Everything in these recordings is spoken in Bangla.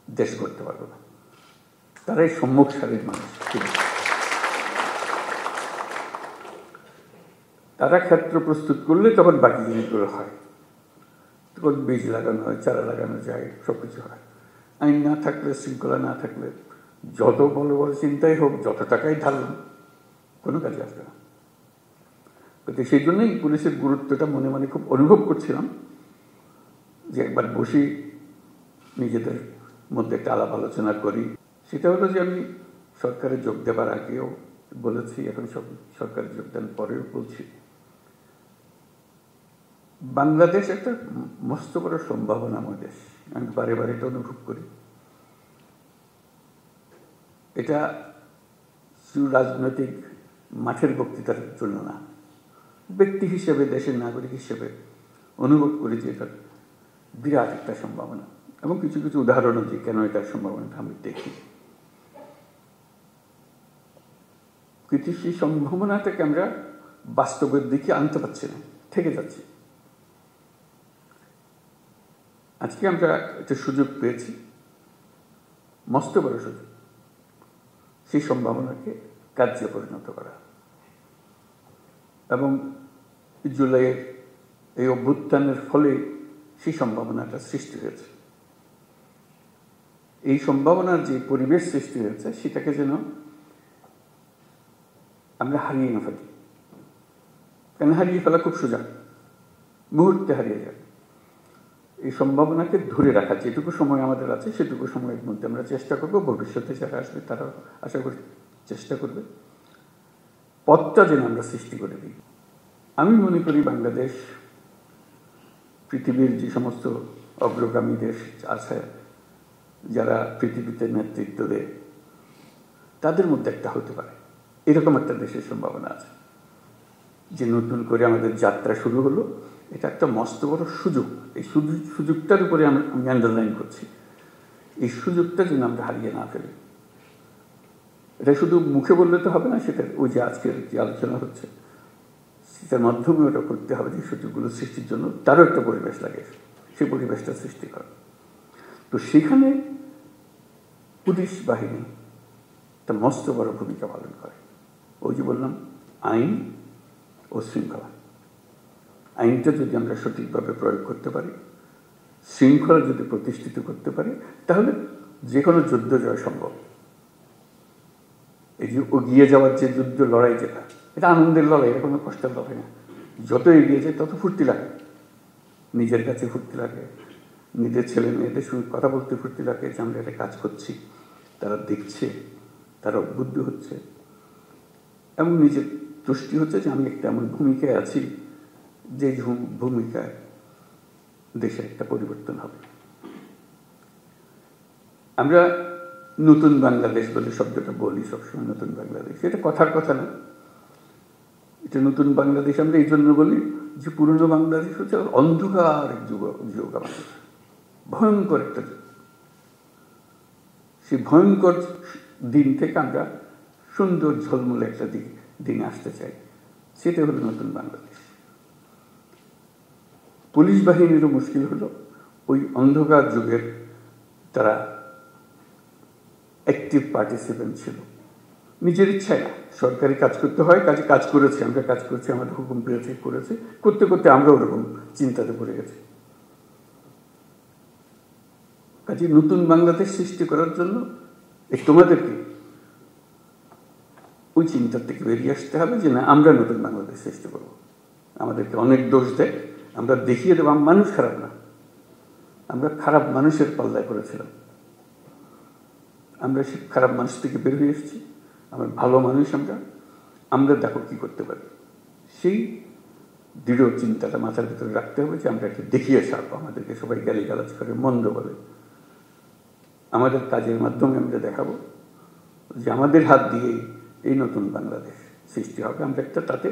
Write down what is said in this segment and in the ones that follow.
দেশ গড়তে পারবে না। তারাই সম্মুখ সারির মানুষ। তারা ক্ষেত্র প্রস্তুত করলে তখন বাকি জিনিসগুলো হয়, তখন বীজ লাগানো হয়, চারা লাগানো যায়, সবকিছু হয়। আইন না থাকলে, শৃঙ্খলা না থাকলে যত বড় বড় চিন্তাই হোক, যত টাকাই ঢালুন, কোনো কাজে আসবে না। কিন্তু সেই জন্যই পুলিশের গুরুত্বটা মনে মনে খুব অনুভব করছিলাম, যে একবার বসি, নিজেদের মধ্যে একটা আলাপ আলোচনা করি। সেটা হলো যে আমি সরকারে যোগ দেবার আগেও বলেছি, এখন সরকারে যোগদান পরেও বলছি, বাংলাদেশ একটা মস্ত বড় সম্ভাবনাময় দেশ। আমি বারে বারে এটা অনুভব করি। এটা শুধু রাজনৈতিক মাঠের বক্তৃতার জন্য না, ব্যক্তি হিসেবে, দেশের নাগরিক হিসেবে অনুভব করি যে এটা বিরাট একটা সম্ভাবনা, এবং কিছু কিছু উদাহরণও যে কেন এটার সম্ভাবনাটা আমি দেখি। কিন্তু সেই সম্ভাবনাটাকে আমরা বাস্তবের দিকে আনতে পারছি না, থেকে যাচ্ছি। আজকে আমরা একটা সুযোগ পেয়েছি, মস্ত বড় সুযোগ, সেই সম্ভাবনাকে কার্যে পরিণত করা। এবং জুলাইয়ের এই অভ্যুত্থানের ফলে সেই সম্ভাবনাটা সৃষ্টি হয়েছে। এই সম্ভাবনার যে পরিবেশ সৃষ্টি হয়েছে, সেটাকে যেন আমরা হারিয়ে না ফেলি। কেন হারিয়ে ফেলা খুব সোজা, মুহূর্তে হারিয়ে যায়। এই সম্ভাবনাকে ধরে রাখা, যেটুকু সময় আমাদের আছে সেটুকু সময়ের মধ্যে আমরা চেষ্টা করব, ভবিষ্যতে যারা আসবে তারা আশা করি চেষ্টা করবে, পথটা যেন আমরা সৃষ্টি করে দিই। আমি মনে করি বাংলাদেশ পৃথিবীর যে সমস্ত অগ্রগামী দেশ আছে, যারা পৃথিবীতে নেতৃত্ব দেয়, তাদের মধ্যে একটা হতে পারে। এরকম একটা দেশের সম্ভাবনা আছে, যে নতুন করে আমাদের যাত্রা শুরু হলো। এটা একটা মস্ত বড় সুযোগ। এই সুযোগটার উপরে আমি আন্ডারলাইন করছি, এই সুযোগটা যেন আমরা হারিয়ে না ফেলি। এটা শুধু মুখে বললে তো হবে না, সেটা ওই যে আজকের যে আলোচনা হচ্ছে সেটার মাধ্যমে ওটা করতে হবে, যে সুযোগগুলো সৃষ্টির জন্য তারও একটা পরিবেশ লাগে, সেই পরিবেশটা সৃষ্টি করা। তো সেখানে পুলিশ বাহিনী একটা মস্ত বড় ভূমিকা পালন করে। ওই যে বললাম, আইন ও শৃঙ্খলা। আইনটা যদি আমরা সঠিকভাবে প্রয়োগ করতে পারি, শৃঙ্খলা যদি প্রতিষ্ঠিত করতে পারি, তাহলে যে কোনো যুদ্ধ জয় সম্ভব। এই যে এগিয়ে যাওয়ার যে যুদ্ধ লড়াই, যেটা এটা আনন্দের লড়াই, এটা কোনো কষ্টের লড়াই না। যত এগিয়ে যায় তত ফুর্তি লাগে, নিজের কাছে ফুর্তি লাগে, নিজের ছেলে মেয়েদের সঙ্গে কথা বলতে ফুর্তি লাগে, যে আমরা একটা কাজ করছি, তারা দেখছে, তারা উদ্বুদ্ধ হচ্ছে, এবং নিজের তুষ্টি হচ্ছে যে আমি একটা এমন ভূমিকায় আছি, যে ভূমিকায় দেশের একটা পরিবর্তন হবে। আমরা নতুন বাংলাদেশ বলে শব্দটা বলি সবসময়, নতুন বাংলাদেশ, এটা কথার কথা না। এটা নতুন বাংলাদেশ আমরা এই জন্য বলি যে পুরনো বাংলাদেশ হচ্ছে অন্ধকার এক যুগ, আমাদের ভয়ঙ্কর একটা যুগ। সেই ভয়ঙ্কর দিন থেকে আমরা সুন্দর ঝলমলে একটা দিন আসতে চাই, সেটা হলো নতুন বাংলাদেশ। পুলিশ বাহিনীরও মুশকিল হলো ওই অন্ধকার যুগের তারা অ্যাক্টিভ পার্টিসিপেন্ট ছিল, নিজের ইচ্ছায় না, সরকারি কাজ করতে হয়, কাজ করেছে, আমরা কাজ করছি, আমাদের হুকুম পেয়েছে, করেছে, করতে করতে আমরা ওরকম চিন্তাতে পড়ে গেছি। কাজে নতুন বাংলাদেশ সৃষ্টি করার জন্য তোমাদেরকে ওই চিন্তার থেকে বেরিয়ে আসতে হবে, যে না, আমরা নতুন বাংলাদেশ সৃষ্টি করবো। আমাদেরকে অনেক দোষ দেয়, আমরা দেখিয়ে দেবো মানুষ খারাপ না, আমরা খারাপ মানুষের পাল্লায় করেছিলাম, আমরা সে খারাপ মানুষ থেকে বের হয়ে এসেছি, আমরা ভালো মানুষ, আমরা দেখো কি করতে পারি। সেই দৃঢ় চিন্তাটা মাথার ভিতরে রাখতে হবে, যে আমরা একটা দেখিয়ে ছাড়বো। আমাদেরকে সবাই গালিগালাজ করে, মন্দ বলে, আমাদের কাজের মাধ্যমে আমরা দেখাবো যে আমাদের হাত দিয়েই এই নতুন বাংলাদেশ সৃষ্টি হবে। আমরা একটা তাতে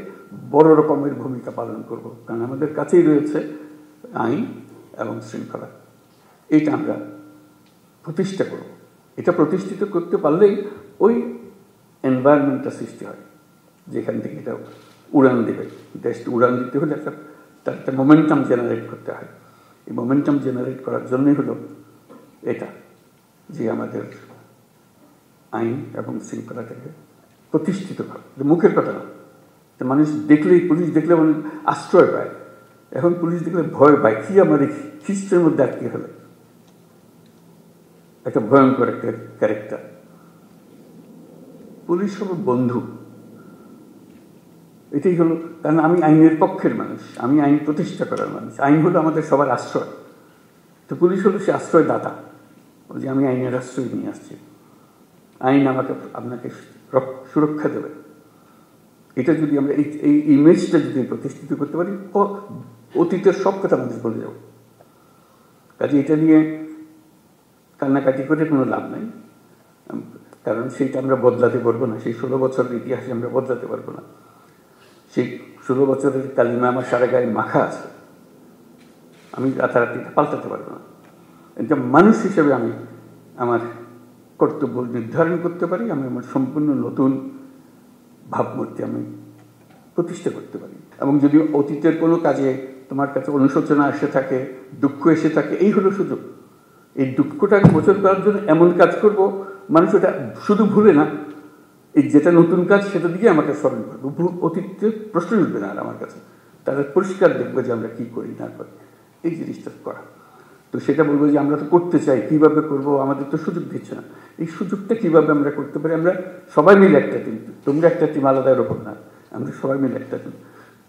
বড় রকমের ভূমিকা পালন করব, কারণ আমাদের কাছেই রয়েছে আইন এবং শৃঙ্খলা। এটা আমরা প্রতিষ্ঠা করব। এটা প্রতিষ্ঠিত করতে পারলেই ওই এনভায়রনমেন্টটা সৃষ্টি হয়, যেখান থেকে এটা উড়ান দেবে। দেশটা উড়ান দিতে হলে তার একটা মোমেন্টাম জেনারেট করতে হয়। এই মোমেন্টাম জেনারেট করার জন্যই হলো এটা, যে আমাদের আইন এবং শৃঙ্খলাটাকে প্রতিষ্ঠিত করা, মুখের কথা না। মানুষ দেখলেই, পুলিশ দেখলে মানুষ আশ্রয় পায়, এখন পুলিশ দেখলে ভয় পায়। কি আমার খ্রিস্টের মধ্যে আটকে হলো, একটা ভয়ঙ্কর একটা ক্যারেক্টার। পুলিশ হলো বন্ধু, এটাই হলো। কারণ আমি আইনের পক্ষের মানুষ, আমি আইন প্রতিষ্ঠা করার মানুষ। আইন হলো আমাদের সবার আশ্রয়, তো পুলিশ হলো সে আশ্রয়দাতা, যে আমি আইনের আশ্রয় নিয়ে আসছি, আইন আমাকে আপনাকে সুরক্ষা দেবে। এটা যদি আমরা এই ইমেজটা যদি প্রতিষ্ঠিত করতে পারি, অতীতের সব কথা মানুষ বলে যাব। কাজে এটা নিয়ে কান্নাকাটি করে কোনো লাভ নাই, কারণ সেইটা আমরা বদলাতে পারবো না। সেই 16 বছরের ইতিহাসে আমরা বদলাতে পারবো না। সেই 16 বছরের কালিমা আমার সারা গায়ে মাখা আছে, আমি রাতারাতি পাল্টাতে পারবো না। এটা মানুষ হিসেবে আমি আমার কর্তব্য নির্ধারণ করতে পারি, আমি আমার সম্পূর্ণ নতুন ভাবমূর্তি আমি প্রতিষ্ঠা করতে পারি। এবং যদি অতীতের কোনো কাজে তোমার কাছে অনুশোচনা এসে থাকে, দুঃখ এসে থাকে, এই হলো সুযোগ। এই দুঃখটাকে মোচন করার জন্য এমন কাজ করব, মানুষ ওটা শুধু ভুলে না, এই যেটা নতুন কাজ সেটা দিকে আমাকে স্মরণ করবো। অতীতের প্রশ্ন উঠবে না আর আমার কাছে, তারা পরিষ্কার দেখবে যে আমরা কি করি না করি, এই জিনিসটা করা। তো সেটা বলবো যে আমরা তো করতে চাই, কিভাবে করব, আমাদের তো সুযোগ দিচ্ছে না। এই সুযোগটা কিভাবে আমরা করতে পারি? আমরা সবাই মিলে একটা টিম, তোমরা একটা টিম আলাদা এরকম না, আমরা সবাই মিলে একটা টিম।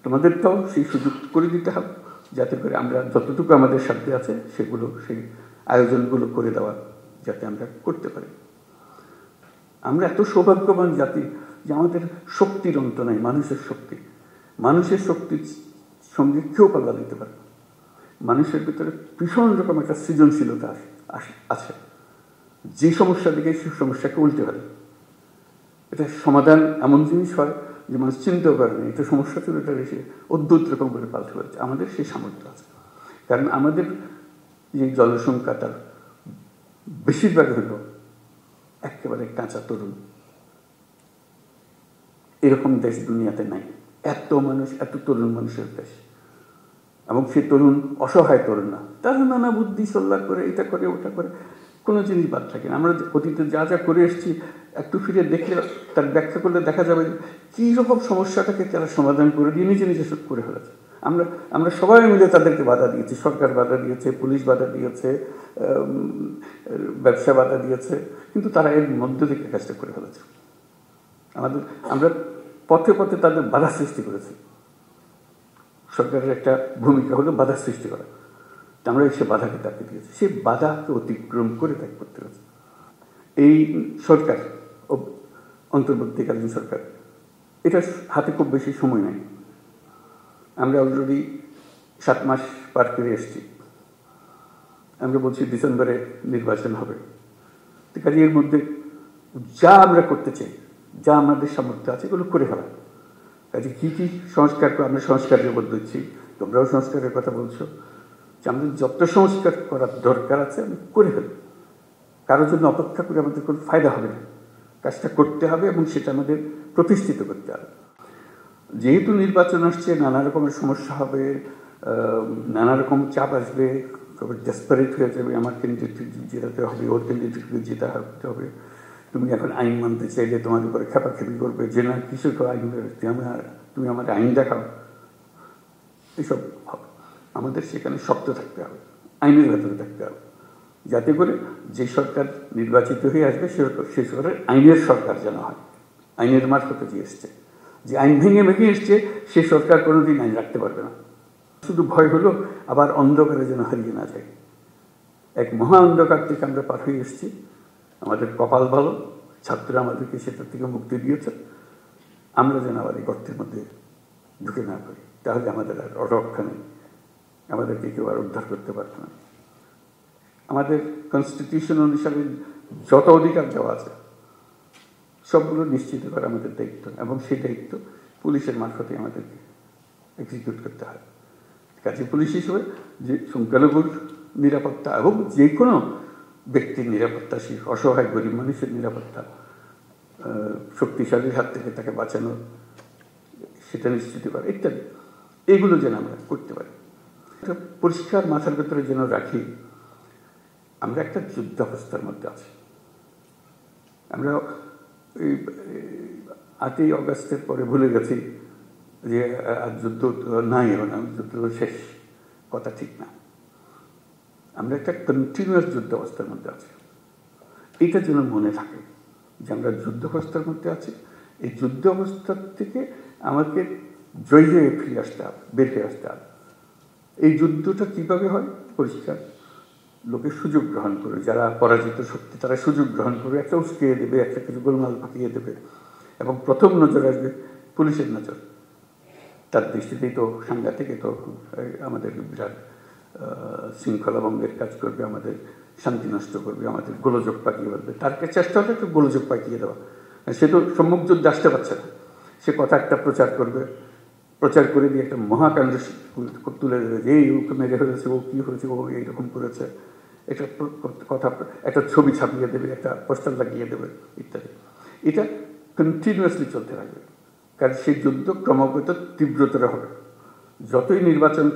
তোমাদেরটাও সেই সুযোগ করে দিতে হবে, যাতে করে আমরা যতটুকু আমাদের সাথে আছে সেগুলো, সেই আয়োজনগুলো করে দেওয়া যাতে আমরা করতে পারি। আমরা এত সৌভাগ্যবান জাতি যে আমাদের শক্তির অন্ত নাই। মানুষের শক্তির সঙ্গে কেউ পাল্লা দিতে পারে। মানুষের ভিতরে ভীষণ রকম একটা সৃজনশীলতা আছে, যে সমস্যা দিকে সেই সমস্যাকে উল্টে ফেলে। এটা সমাধান এমন জিনিস হয় যে মানুষ চিন্তাও করে না, এটা সমস্যা ছিল, এটা এসে অদ্ভুত রকম করে পাল্টে ফেলছে। আমাদের সেই সামর্থ্য আছে, কারণ আমাদের যে জনসংখ্যা তার বেশিরভাগ হল একেবারে কাঁচা তরুণ। এরকম দেশ দুনিয়াতে নাই, এত মানুষ, এত তরুণ মানুষের দেশ। এবং সে তরুণ অসহায় তরুণ না, তারা নানা বুদ্ধি সল্লা করে, এটা করে ওটা করে, কোনো জিনিস বাদ থাকে না। আমরা অতীতে যা যা করে এসেছি একটু ফিরে দেখলে, তার ব্যাখ্যা করলে দেখা যাবে কী রকম সমস্যাটাকে তারা সমাধান করে দিয়ে নিজে নিজে সব করে ফেলেছে। আমরা সবাই মিলে তাদেরকে বাধা দিয়েছি, সরকার বাধা দিয়েছে, পুলিশ বাধা দিয়েছে, ব্যবসা বাধা দিয়েছে, কিন্তু তারা এর মধ্য থেকে কাজটা করে ফেলেছে। আমরা পথে পথে তাদের বাধা সৃষ্টি করেছি। সরকারের একটা ভূমিকা হলো বাধা সৃষ্টি করা, আমরা সে বাধাকে তাকে দিয়েছি, সে বাধাকে অতিক্রম করে তাকে করতে হয়েছে। এই সরকার, অন্তর্বর্তীকালীন সরকার, এটা হাতে খুব বেশি সময় নেই। আমরা অলরেডি 7 মাস পার করে এসেছি। আমরা বলছি ডিসেম্বরে নির্বাচন হবে। তো কাজে এর মধ্যে যা আমরা করতে চাই, যা আমাদের সামর্থ্য আছে, এগুলো করে ফেলা। কাজে কী কী সংস্কার, আমরা সংস্কারের উপর দিচ্ছি, তোমরাও সংস্কারের কথা বলছো, যে আমাদের যত সংস্কার করার দরকার আছে আমি করে ফেলি। কারোর জন্য অপেক্ষা করে আমাদের কোনো ফায়দা হবে না, কাজটা করতে হবে এবং সেটা আমাদের প্রতিষ্ঠিত করতে হবে। যেহেতু নির্বাচন আসছে, নানা রকমের সমস্যা হবে, নানা রকম চাপ আসবে, তবে ডেসপারেট হয়ে যাবে, আমার ক্যান্ডিডেটকে জেতাতে হবে, ওর ক্যান্ডিডেটকে জেতাতে হবে। তুমি এখন আইন মানতে চাইলে তোমার উপরে খেপাখেপি করবে যে না কিছু তো আইন, তুমি আমার আইন দেখাও, এসব হবে। আমাদের সেখানে শক্ত থাকতে হবে, আইনের ভেতরে থাকতে হবে, যাতে করে যে সরকার নির্বাচিত হয়ে আসবে সে সরকার আইনের সরকার যেন হয়, আইনের মারফতে যে এসছে, যে আইন ভেঙে এসছে সে সরকার কোনোদিন আইন রাখতে পারবে না। শুধু ভয় হলো আবার অন্ধকারে যেন হারিয়ে না যায়। এক মহা অন্ধকার থেকে আমরা পার হয়ে এসেছি, আমাদের কপাল ভালো, ছাত্ররা আমাদেরকে সেটার থেকে মুক্তি দিয়েছে। আমরা যেন আবার এই গর্তের মধ্যে ঢুকে না পারি, তাহলে আমাদের আর রক্ষা নেই, আমাদেরকে কেউ আর উদ্ধার করতে পারবে না। আমাদের কনস্টিটিউশন অনুসারে যত অধিকার দেওয়া আছে সবগুলো নিশ্চিত করা আমাদের দায়িত্ব, এবং সেই দায়িত্ব পুলিশের মারফতে আমাদেরকে এক্সিকিউট করতে হয়। কাজে পুলিশ হিসেবে যে সংখ্যালঘুর নিরাপত্তা এবং যে কোনো ব্যক্তির নিরাপত্তা, সেই অসহায় গরিব মানুষের নিরাপত্তা, শক্তিশালীর হাত থেকে তাকে বাঁচানো, সেটা নিশ্চিত করা ইত্যাদি, এগুলো যেন আমরা করতে পারি। পরিষ্কার মাথার ভেতরে যেন রাখি আমরা একটা যুদ্ধাবস্থার মধ্যে আছি। আমরা এই 8ই অগাস্টের পরে ভুলে গেছি যে আর যুদ্ধ নাই, যুদ্ধ শেষ, কথা ঠিক না। আমরা একটা কন্টিনিউয়াস যুদ্ধাবস্থার মধ্যে আছি। এটা যেন মনে থাকে যে আমরা যুদ্ধাবস্থার মধ্যে আছি। এই যুদ্ধ অবস্থার থেকে আমাকে জয় হয়ে ফিরে আসতে হবে, বের হয়ে আসতে হবে। এই যুদ্ধটা কিভাবে হয়? পরিষ্কার, লোকের সুযোগ গ্রহণ করে, যারা পরাজিত শক্তি তারা সুযোগ গ্রহণ করে একটা উস্কিয়ে দেবে, একটা কিছু গোলমাল পাকিয়ে দেবে, এবং প্রথম নজর আসবে পুলিশের নজর। তার দৃষ্টিতেই তো সাংঘাতিক, তো আমাদের বিরাট শৃঙ্খলা ভঙ্গের কাজ করবে, আমাদের শান্তি নষ্ট করবে, আমাদের গোলযোগ পাকিয়ে বলবে। তার চেষ্টা হলে একটু গোলযোগ পাকিয়ে দেওয়া। সে তো সম্মুখ যুদ্ধে আসতে পারছে না, সে কথা একটা প্রচার করবে, প্রচার করে দিয়ে একটা মহাকাণ্ড তুলে দেবে যে এই ওকে মেরে ফেলেছে, ও কী হয়েছে, ও এইরকম করেছে, একটা কথা, একটা ছবি ছাপিয়ে দেবে, একটা পোস্টার লাগিয়ে দেবে ইত্যাদি। এটা কন্টিনিউয়াসলি চলতে থাকবে, কারণ সেই যুদ্ধ ক্রমাগত তীব্রতর হবে। যতই নির্বাচন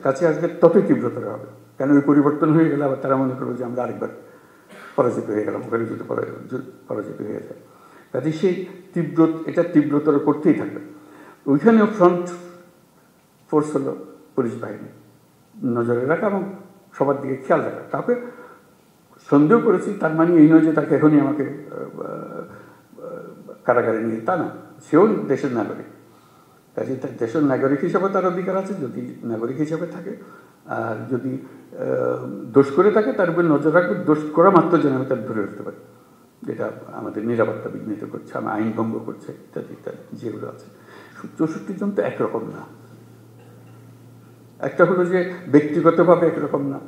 কাছে আসবে ততই তীব্রতর হবে, কারণ ওই পরিবর্তন হয়ে গেলে আবার তারা মনে করবে যে আমরা আরেকবার পরাজিত হয়ে গেলাম, ওখানে যদি পরাজিত হয়ে যায়। কাজে সেই এটা তীব্রতর করতেই থাকবে। ওইখানেও ফ্রন্ট ফোর্স হলো পুলিশ বাহিনী, নজরে রাখা এবং সবার দিকে খেয়াল রাখা। কাউকে সন্দেহ করেছি তার মানে এই নয় যে তাকে এখনই আমাকে কারাগারে নিয়ে, তা না। সেও দেশের নাগরিক, কাজে তার দেশের নাগরিক হিসাবে তার অধিকার আছে যদি নাগরিক হিসাবে থাকে। আর যদি দোষ করে থাকে তার উপর নজর রাখবে, দোষ করা মাত্র যেন আমি তার ধরে রাখতে পারি, যেটা আমাদের নিরাপত্তা বিঘ্নিত করছে, আমার আইন ভঙ্গ করছে ইত্যাদি ইত্যাদি যেগুলো আছে। 64 জন তো একরকম না। একটা হলো যে ব্যক্তিগতভাবে একরকম না,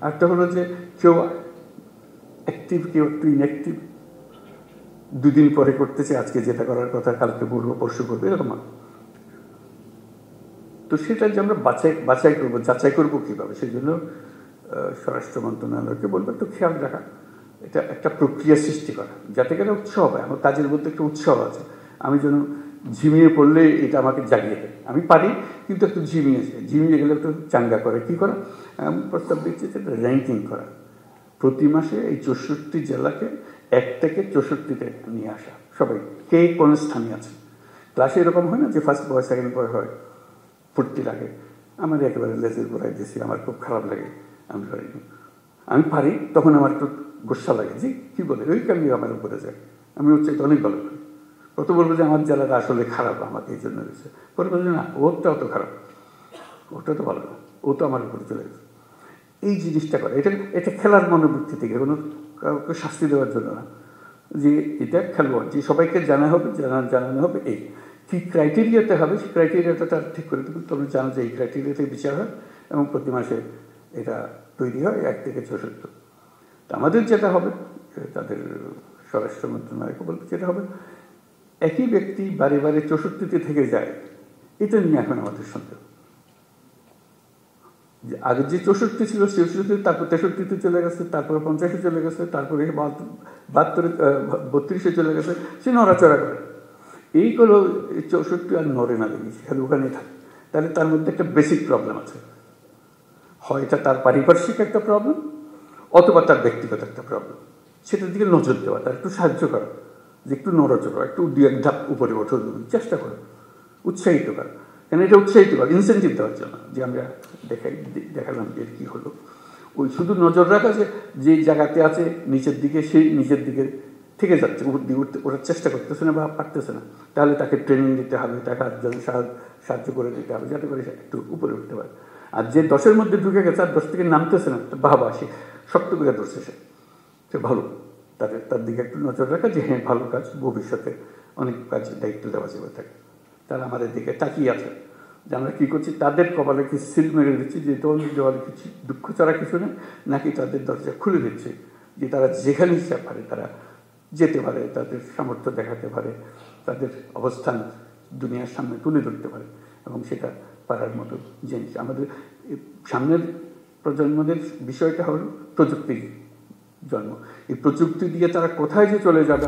একটা হলো যে কেউ অ্যাক্টিভ, কেউ একটু ইনঅ্যাক্টিভ, দুদিন পরে করতেছে, আজকে যেটা করার কথা কালকে বলবো, পরশু করবো, এরকম। তো সেটা যে আমরা যাচাই করবো কীভাবে, সেই জন্য স্বরাষ্ট্র মন্ত্রণালয়কে বলবো একটু খেয়াল রাখা, এটা একটা প্রক্রিয়া সৃষ্টি করা, যাতে করে উৎসাহ হয়। আমার কাজের মধ্যে একটা উৎসাহ আছে, আমি যেন ঝিমিয়ে পড়লে এটা আমাকে জাগিয়ে দেয়। আমি পারি, কিন্তু একটু ঝিমিয়ে গেলে একটু চাঙ্গা করে। কী করা? আমি প্রস্তাব দিচ্ছি যে র্যাঙ্কিং করা, প্রতি মাসে এই 64 জেলাকে 1 থেকে 64-তে নিয়ে আসা, সবাই কে কোন স্থানে আছে। ক্লাসে এরকম হয় না যে ফার্স্ট বয় সেকেন্ড বয় হয়, ফুর্তি লাগে। আমার একেবারে লেজের গোড়ায় দিয়েছি, আমার খুব খারাপ লাগে, আমি পারি, তখন আমার একটু গোসা লাগে যে কী বলে ওই কারণে আমার উপরে যায়, আমি হচ্ছে এটা অনেক ভালো করি। কত বলবো যে আমার জেলাটা আসলে খারাপ, আমাকে এই জন্য হয়েছে। পরে বলবে না, ওরটা অত খারাপ, ওটা তো ভালো না, ও তো আমার উপরে চলে গেছে। এই জিনিসটা করে, এটা খেলার মনোবৃত্তি থেকে, কোনো কাউকে শাস্তি দেওয়ার জন্য না, যে এটা খেলোয়াড়, যে সবাইকে জানানো হবে এই কী ক্রাইটেরিয়াতে হবে, সেই ক্রাইটেরিয়াটা তার ঠিক করে দেবেন। তোমরা জানো যে এই ক্রাইটেরিয়াতে বিচার হয় এবং প্রতি মাসে এটা তৈরি হয় 1 থেকে 64। তো আমাদের যেটা হবে, তাদের স্বরাষ্ট্র মন্ত্রণালয়কে বলতে যেটা হবে, একই ব্যক্তি বারে বারে 64-তে থেকে যায়, এটা নিয়ে এখন আমাদের সন্দেহ। যে আগে যে 64 ছিল 64, তারপর 63-তে চলে গেছে, তারপরে 50-এ চলে গেছে, তারপরে 32-এ চলে গেছে, সে নড়াচড়া করে। এইগুলো 64 আর নড়ে না, দেখি খালি ওখানেই থাকে। তাহলে তার মধ্যে একটা বেসিক প্রবলেম আছে, হয় এটা তার পারিপার্শ্বিক একটা প্রবলেম, অথবা তার ব্যক্তিগত একটা প্রবলেম। সেটার দিকে নজর দেওয়া, তার একটু সাহায্য করা, যে একটু নড়াচড়া, একটু 2-1 ধাপ উপরে ওঠো, চেষ্টা করো, উৎসাহিত করা। কেন এটা উৎসাহিত করা, ইনসেন্টিভ দেওয়ার জন্য, যে আমরা দেখালাম যে কী হলো। ওই শুধু নজর রাখা যে জায়গাতে আছে নিচের দিকে, সেই নিচের দিকে থেকে যাচ্ছে, ওঠার চেষ্টা করতেছে না বা পারতেছে না, তাহলে তাকে ট্রেনিং দিতে হবে, তাকে সাহায্য করে দিতে হবে, যাতে করে সে একটু উপরে উঠতে পারে। আর যে 10-এর মধ্যে ঢুকে গেছে আর 10 থেকে নামতেছে না, বাবা সে শক্ত করে ধরছে, সে ভালো, তার দিকে একটু নজর রাখা, যে হ্যাঁ ভালো কাজ, ভবিষ্যতে অনেক কাজ দায়িত্ব দেওয়া যাবে থাকে। তারা আমাদের দিকে তাকিয়ে আছে যে আমরা কী করছি, তাদের কপালে কি সিল মেরে দিচ্ছি যে তোমাদের দেওয়ালে কিছু দুঃখ ছাড়া কিছু নেই, নাকি তাদের দরজা খুলে দিচ্ছে যে তারা যেখানে ইচ্ছা পারে তারা যেতে পারে, তাদের সামর্থ্য দেখাতে পারে, তাদের অবস্থান দুনিয়ার সামনে তুলে ধরতে পারে, এবং সেটা পারার মতো জিনিস। আমাদের সামনের প্রজন্মদের বিষয়টা হলো প্রযুক্তির জন্ম। এই প্রযুক্তি দিয়ে তারা কোথায় যে চলে যাবে।